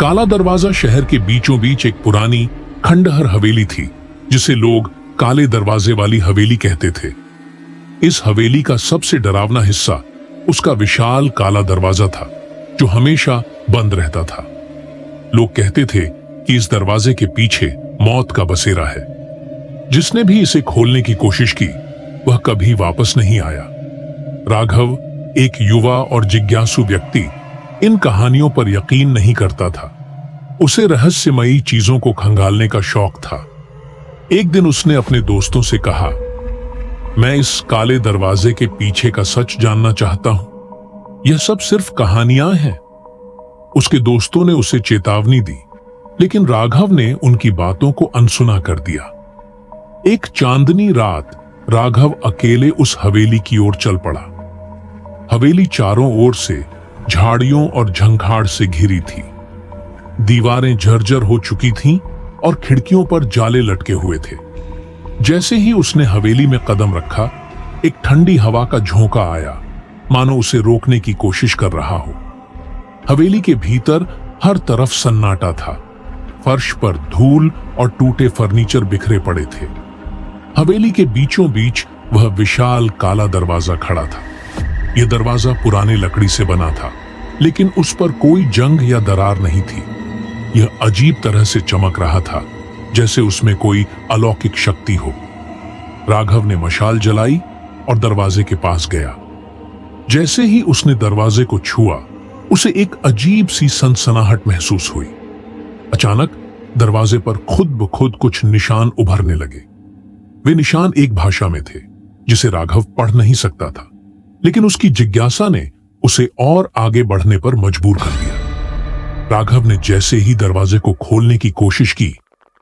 काला दरवाजा शहर के बीचों बीच एक पुरानी खंडहर हवेली थी, जिसे लोग काले दरवाजे वाली हवेली कहते थे। इस हवेली का सबसे डरावना हिस्सा उसका विशाल काला दरवाजा था, जो हमेशा बंद रहता था। लोग कहते थे कि इस दरवाजे के पीछे मौत का बसेरा है। जिसने भी इसे खोलने की कोशिश की, वह कभी वापस नहीं आया। राघव, एक युवा और जिज्ञासु व्यक्ति, इन कहानियों पर यकीन नहीं करता था। उसे रहस्यमयी चीजों को खंगालने का शौक था। एक दिन उसने अपने दोस्तों से कहा, मैं इस काले दरवाजे के पीछे का सच जानना चाहता हूं। यह सब सिर्फ कहानियां हैं। उसके दोस्तों ने उसे चेतावनी दी, लेकिन राघव ने उनकी बातों को अनसुना कर दिया। एक चांदनी रात राघव अकेले उस हवेली की ओर चल पड़ा। हवेली चारों ओर से झाड़ियों और झंखाड़ से घिरी थी। दीवारें जर्जर हो चुकी थीं और खिड़कियों पर जाले लटके हुए थे। जैसे ही उसने हवेली में कदम रखा, एक ठंडी हवा का झोंका आया, मानो उसे रोकने की कोशिश कर रहा हो। हवेली के भीतर हर तरफ सन्नाटा था। फर्श पर धूल और टूटे फर्नीचर बिखरे पड़े थे। हवेली के बीचों बीच वह विशाल काला दरवाजा खड़ा था। यह दरवाजा पुराने लकड़ी से बना था, लेकिन उस पर कोई जंग या दरार नहीं थी। यह अजीब तरह से चमक रहा था, जैसे उसमें कोई अलौकिक शक्ति हो। राघव ने मशाल जलाई और दरवाजे के पास गया। जैसे ही उसने दरवाजे को छुआ, उसे एक अजीब सी सनसनाहट महसूस हुई। अचानक दरवाजे पर खुद ब खुद कुछ निशान उभरने लगे। वे निशान एक भाषा में थे, जिसे राघव पढ़ नहीं सकता था, लेकिन उसकी जिज्ञासा ने उसे और आगे बढ़ने पर मजबूर कर दिया। राघव ने जैसे ही दरवाजे को खोलने की कोशिश की,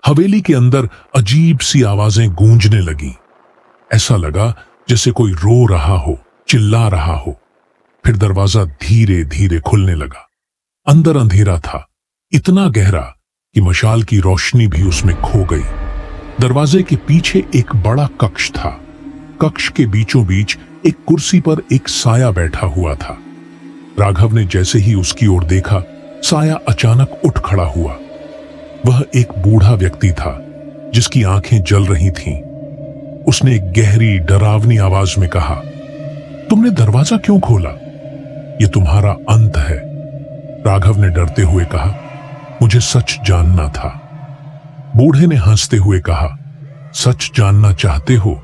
हवेली के अंदर अजीब सी आवाजें गूंजने लगीं। ऐसा लगा जैसे कोई रो रहा हो, चिल्ला रहा हो। फिर दरवाजा धीरे धीरे खुलने लगा। अंदर अंधेरा था, इतना गहरा कि मशाल की रोशनी भी उसमें खो गई। दरवाजे के पीछे एक बड़ा कक्ष था। कक्ष के बीचों बीच एक कुर्सी पर एक साया बैठा हुआ था। राघव ने जैसे ही उसकी ओर देखा, साया अचानक उठ खड़ा हुआ। वह एक बूढ़ा व्यक्ति था, जिसकी आंखें जल रही थीं। उसने एक गहरी डरावनी आवाज में कहा, तुमने दरवाजा क्यों खोला? यह तुम्हारा अंत है। राघव ने डरते हुए कहा, मुझे सच जानना था। बूढ़े ने हंसते हुए कहा, सच जानना चाहते हो?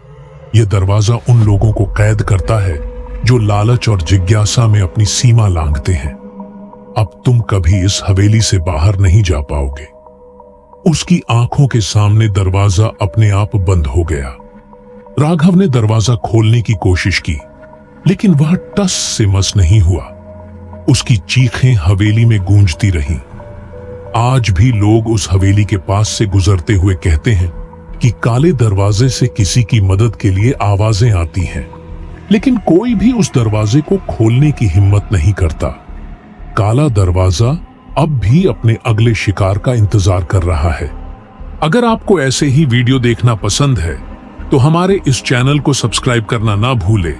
यह दरवाजा उन लोगों को कैद करता है जो लालच और जिज्ञासा में अपनी सीमा लांघते हैं। अब तुम कभी इस हवेली से बाहर नहीं जा पाओगे। उसकी आंखों के सामने दरवाजा अपने आप बंद हो गया। राघव ने दरवाजा खोलने की कोशिश की, लेकिन वह टस से मस नहीं हुआ। उसकी चीखें हवेली में गूंजती रहीं। आज भी लोग उस हवेली के पास से गुजरते हुए कहते हैं कि काले दरवाजे से किसी की मदद के लिए आवाजें आती हैं, लेकिन कोई भी उस दरवाजे को खोलने की हिम्मत नहीं करता। काला दरवाजा अब भी अपने अगले शिकार का इंतजार कर रहा है। अगर आपको ऐसे ही वीडियो देखना पसंद है, तो हमारे इस चैनल को सब्सक्राइब करना ना भूलें